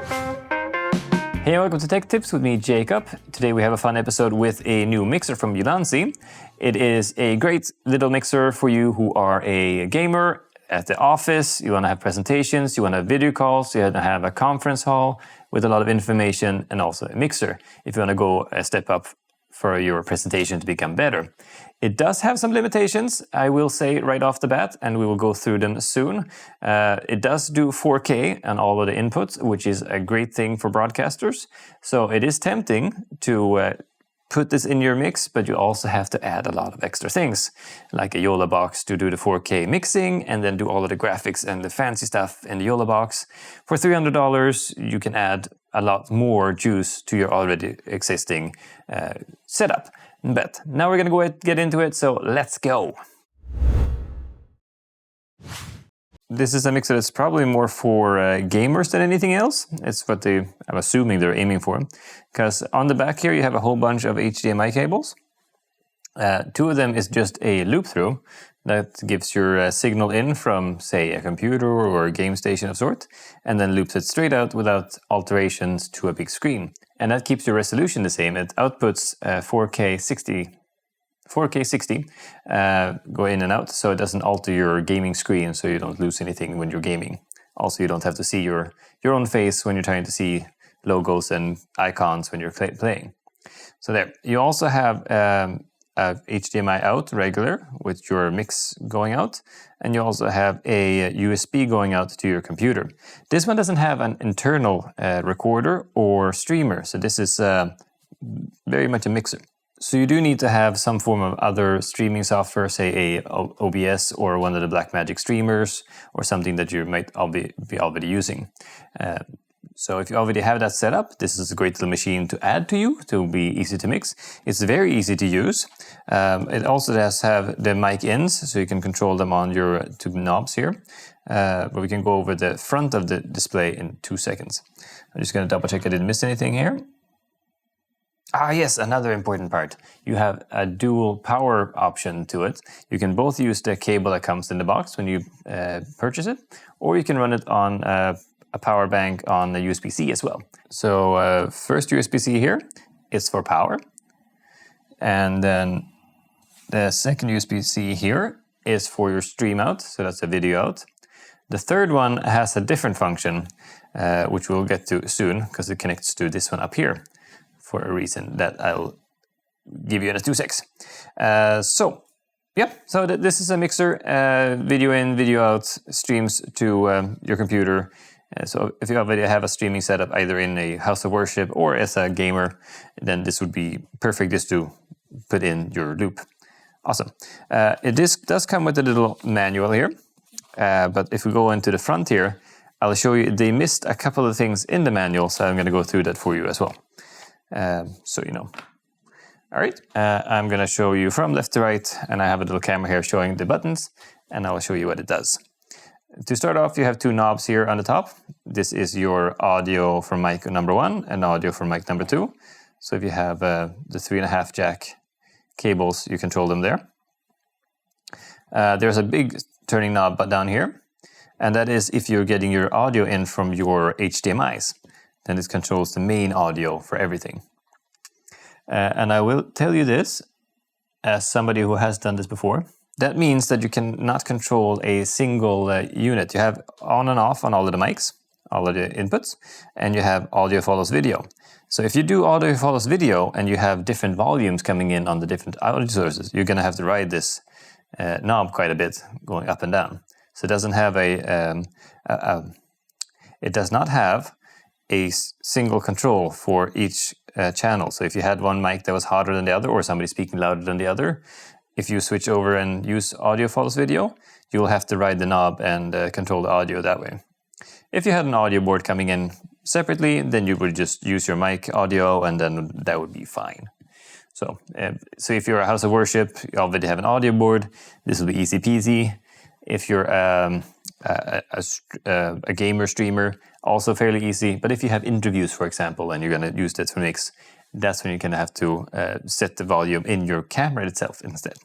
Hey, and welcome to Tech Tips with me, Jacob. Today we have a fun episode with a new mixer from Ulanzi. It is a great little mixer for you who are a gamer at the office. You want to have presentations, you want to have video calls, you want to have a conference hall with a lot of information, and also a mixer if you want to go a step up for your presentation to become better. It does have some limitations, I will say right off the bat, and we will go through them soon. It does do 4K on all of the inputs, which is a great thing for broadcasters. So it is tempting to put this in your mix, but you also have to add a lot of extra things, like a Yola box to do the 4K mixing, and then do all of the graphics and the fancy stuff in the Yola box. For $300, you can add a lot more juice to your already existing setup. But now we're gonna get into it, so let's go. This is a mixer that's probably more for gamers than anything else. It's what I'm assuming they're aiming for. Because on the back here you have a whole bunch of HDMI cables. Two of them is just a loop through that gives your signal in from, say, a computer or a game station of sort, and then loops it straight out without alterations to a big screen. And that keeps your resolution the same. It outputs 4K 60 go in and out, so it doesn't alter your gaming screen, so you don't lose anything when you're gaming. Also, you don't have to see your own face when you're trying to see logos and icons when you're playing. So there. You also have HDMI out regular with your mix going out, and you also have a USB going out to your computer. This one doesn't have an internal recorder or streamer, so this is very much a mixer. So you do need to have some form of other streaming software, say a OBS or one of the Blackmagic streamers, or something that you might be already using. So if you already have that set up, this is a great little machine to add to you, to be easy to mix. It's very easy to use. It also does have the mic ins, so you can control them on your two knobs here. But we can go over the front of the display in 2 seconds. I'm just going to double check I didn't miss anything here. Ah, yes, another important part. You have a dual power option to it. You can both use the cable that comes in the box when you purchase it, or you can run it on a power bank on the USB-C as well. So first USB-C here is for power. And then the second USB-C here is for your stream out, so that's a video out. The third one has a different function, which we'll get to soon, because it connects to this one up here, for a reason that I'll give you in 2 seconds. So this is a mixer, video in, video out, streams to your computer. So if you already have a streaming setup either in a house of worship or as a gamer, then this would be perfect just to put in your loop. Awesome. This does come with a little manual here, but if we go into the front here, I'll show you they missed a couple of things in the manual, so I'm going to go through that for you as well. So you know. All right, I'm going to show you from left to right, and I have a little camera here showing the buttons, and I'll show you what it does. To start off, you have 2 knobs here on the top. This is your audio from mic number 1 and audio from mic number 2. So if you have the 3.5 jack cables, you control them there. There's a big turning knob down here, and that is if you're getting your audio in from your HDMIs. Then this controls the main audio for everything. And I will tell you this, as somebody who has done this before, that means that you cannot control a single unit. You have on and off on all of the mics, all of the inputs, and you have audio follows video. So if you do audio follows video and you have different volumes coming in on the different audio sources, you're going to have to ride this knob quite a bit, going up and down. So it doesn't have it does not have a single control for each channel. So if you had one mic that was hotter than the other, or somebody speaking louder than the other, if you switch over and use audio follows video, you'll have to ride the knob and control the audio that way. If you had an audio board coming in separately, then you would just use your mic audio, and then that would be fine. So if you're a house of worship, you already have an audio board, this will be easy peasy. If you're a gamer streamer, also fairly easy. But if you have interviews, for example, and you're going to use that for mix, that's when you're going to have to set the volume in your camera itself instead.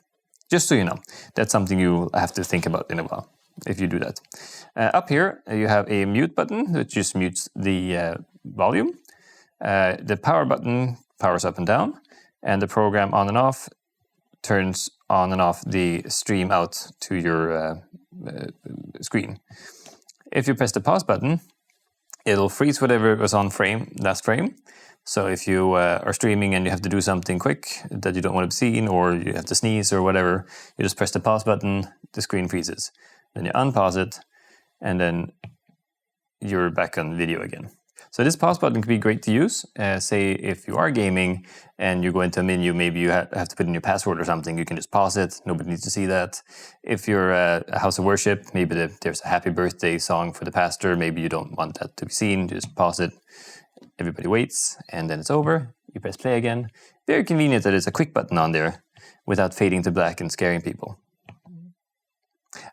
Just so you know, that's something you have to think about in a while if you do that. Up here, you have a mute button, which just mutes the volume. The power button powers up and down, and the program on and off turns on and off the stream out to your screen. If you press the pause button, it'll freeze whatever was on last frame. So if you are streaming and you have to do something quick that you don't want to be seen, or you have to sneeze or whatever, you just press the pause button, the screen freezes. Then you unpause it, and then you're back on video again. So this pause button can be great to use. Say if you are gaming and you go into a menu, maybe you have to put in your password or something, you can just pause it. Nobody needs to see that. If you're a house of worship, maybe there's a happy birthday song for the pastor. Maybe you don't want that to be seen. Just pause it. Everybody waits, and then it's over. You press play again. Very convenient that there's a quick button on there without fading to black and scaring people.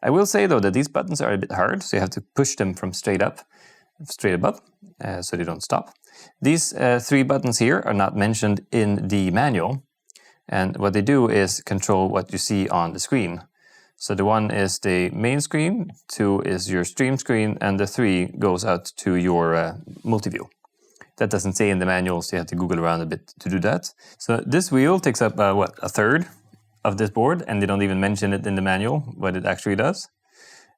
I will say, though, that these buttons are a bit hard, so you have to push them from straight above, so they don't stop. These 3 buttons here are not mentioned in the manual, and what they do is control what you see on the screen. So the 1 is the main screen, 2 is your stream screen, and the 3 goes out to your multi-view. That doesn't say in the manual, so you have to Google around a bit to do that. So this wheel takes up, a third of this board, and they don't even mention it in the manual, what it actually does.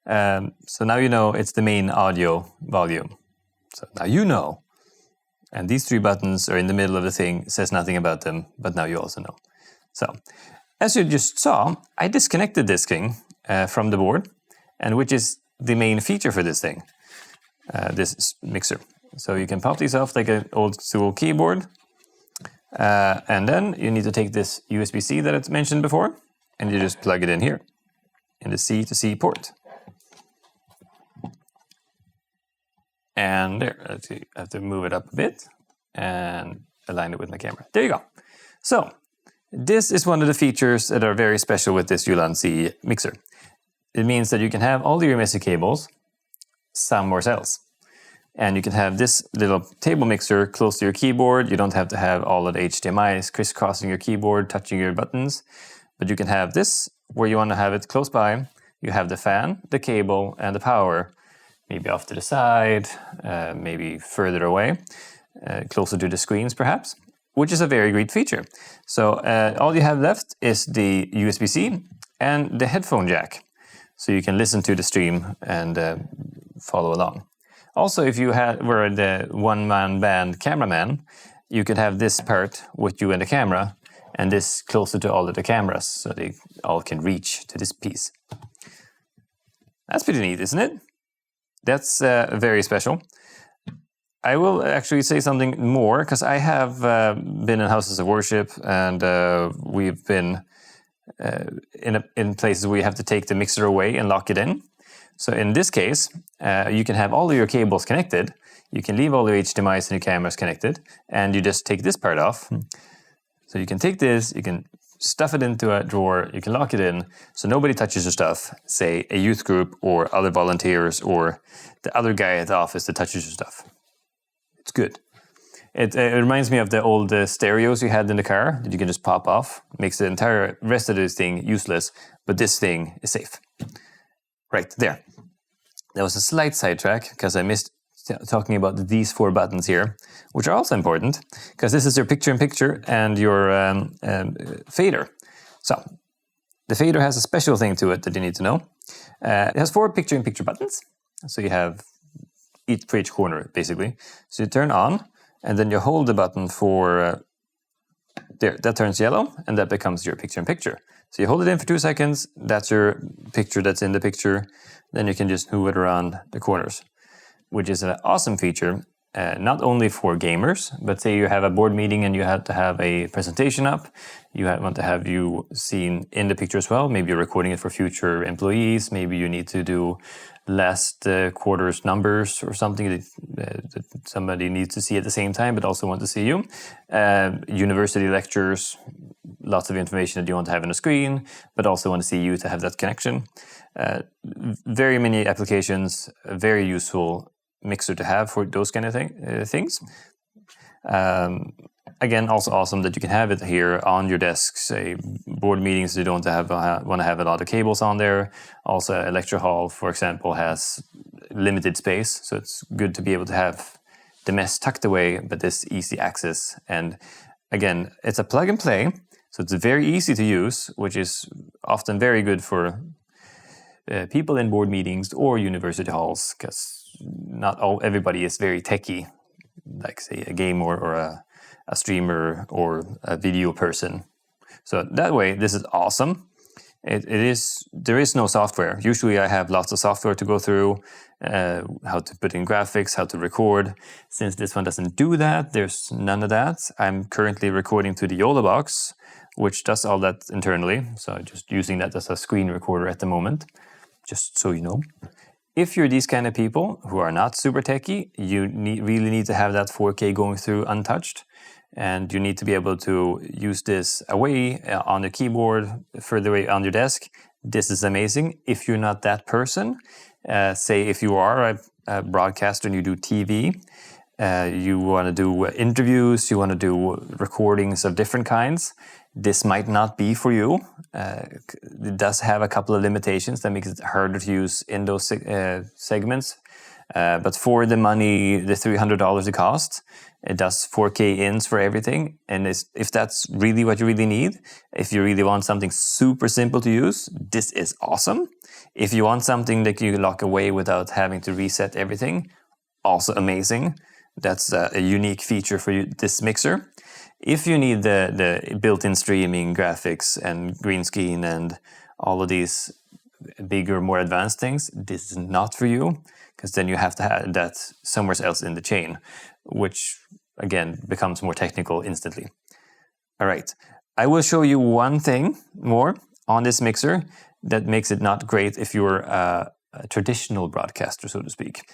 So now you know it's the main audio volume. So now you know. And these 3 buttons are in the middle of the thing, says nothing about them, but now you also know. So, as you just saw, I disconnected this thing from the board, and which is the main feature for this thing, this mixer. So you can pop these off like an old school keyboard, and then you need to take this USB-C that I mentioned before, and you just plug it in here, in the C to C port. And there, let's see, I have to move it up a bit and align it with my camera. There you go. So, this is one of the features that are very special with this Ulanzi mixer. It means that you can have all your messy cables somewhere else. And you can have this little table mixer close to your keyboard. You don't have to have all of the HDMIs crisscrossing your keyboard, touching your buttons. But you can have this where you want to have it close by. You have the fan, the cable, and the power. Maybe off to the side, maybe further away, closer to the screens perhaps, which is a very great feature. So all you have left is the USB-C and the headphone jack. So you can listen to the stream and follow along. Also, if you were the one-man band cameraman, you could have this part with you and the camera, and this closer to all of the cameras, so they all can reach to this piece. That's pretty neat, isn't it? That's very special. I will actually say something more, because I have been in houses of worship, and we've been in places where you have to take the mixer away and lock it in. So in this case, you can have all of your cables connected. You can leave all your HDMIs and your cameras connected, and you just take this part off. So you can take this, you can stuff it into a drawer, you can lock it in, so nobody touches your stuff, say a youth group or other volunteers or the other guy at the office that touches your stuff. It's good. It reminds me of the old stereos you had in the car that you can just pop off. Makes the entire rest of this thing useless, but this thing is safe. Right, there. That was a slight sidetrack, because I missed talking about these 4 buttons here, which are also important, because this is your picture-in-picture and your fader. So, the fader has a special thing to it that you need to know. It has 4 picture-in-picture buttons, so you have each for each corner, basically. So you turn on, and then you hold the button for there. That turns yellow, and that becomes your picture-in-picture. So you hold it in for 2 seconds, that's your picture that's in the picture, then you can just move it around the corners, which is an awesome feature, not only for gamers, but say you have a board meeting and you have to have a presentation up, you want to have you seen in the picture as well, maybe you're recording it for future employees, maybe you need to do last quarter's numbers or something that somebody needs to see at the same time, but also want to see you. University lectures, lots of information that you want to have on the screen, but also want to see you to have that connection. Very many applications, very useful mixer to have for those kind of things. Again, also awesome that you can have it here on your desk. Say board meetings, you don't want to have a lot of cables on there. Also, a lecture hall, for example, has limited space, so it's good to be able to have the mess tucked away, but this easy access. And again, it's a plug and play, so it's very easy to use, which is often very good for people in board meetings or university halls, because not everybody is very techy, like say a gamer or a streamer or a video person. So that way, this is awesome. There is no software. Usually I have lots of software to go through, how to put in graphics, how to record. Since this one doesn't do that, there's none of that. I'm currently recording to the YOLO box, which does all that internally. So I'm just using that as a screen recorder at the moment, just so you know. If you're these kind of people who are not super techy, you really need to have that 4K going through untouched. And you need to be able to use this away on the keyboard, further away on your desk. This is amazing. If you're not that person, say if you are a broadcaster and you do TV, you want to do interviews, you want to do recordings of different kinds, this might not be for you. It does have a couple of limitations that makes it harder to use in those segments. But for the money, the $300 it costs, it does 4K ins for everything. And if that's really what you really need, if you really want something super simple to use, this is awesome. If you want something that you lock away without having to reset everything, also amazing. That's a unique feature for this mixer. If you need the built-in streaming, graphics, and green screen, and all of these bigger, more advanced things, this is not for you, because then you have to have that somewhere else in the chain, which again becomes more technical instantly. All right, I will show you one thing more on this mixer that makes it not great if you're a traditional broadcaster, so to speak.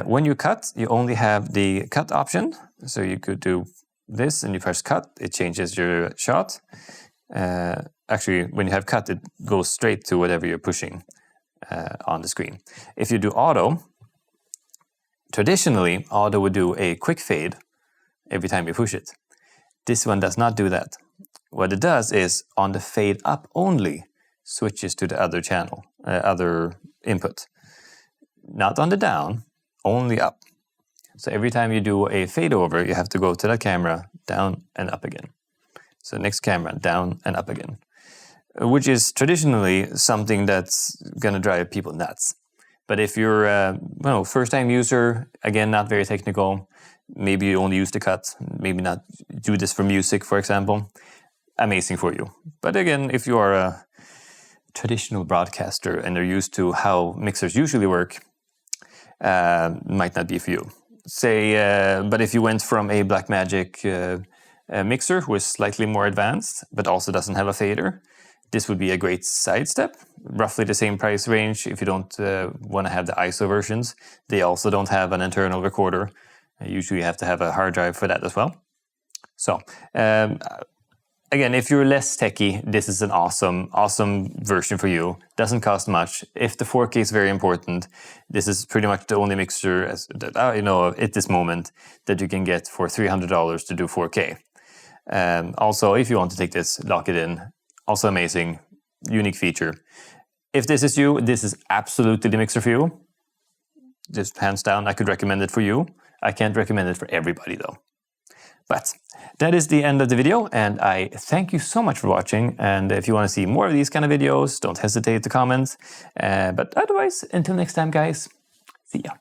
When you cut, you only have the cut option, so you could do this and you press cut, it changes your shot. Actually, when you have cut, it goes straight to whatever you're pushing on the screen. If you do auto, traditionally, auto would do a quick fade every time you push it. This one does not do that. What it does is, on the fade up only, switches to the other channel, other input. Not on the down, only up. So every time you do a fade over, you have to go to that camera, down and up again. So next camera, down and up again. Which is traditionally something that's going to drive people nuts. But if you're a first-time user, again, not very technical, maybe you only use the cut, maybe not do this for music, for example, amazing for you. But again, if you are a traditional broadcaster and are used to how mixers usually work, might not be for you. But if you went from a Blackmagic mixer who is slightly more advanced, but also doesn't have a fader, this would be a great sidestep. Roughly the same price range if you don't want to have the ISO versions. They also don't have an internal recorder. Usually you have to have a hard drive for that as well. So, again, if you're less techy, this is an awesome version for you. Doesn't cost much. If the 4K is very important, this is pretty much the only mixer that I know of at this moment that you can get for $300 to do 4K. Also, if you want to take this, lock it in. Also amazing, unique feature. If this is you, this is absolutely the mixer for you. Just hands down, I could recommend it for you. I can't recommend it for everybody though. But that is the end of the video, and I thank you so much for watching. And if you want to see more of these kind of videos, don't hesitate to comment. But otherwise, until next time, guys, see ya.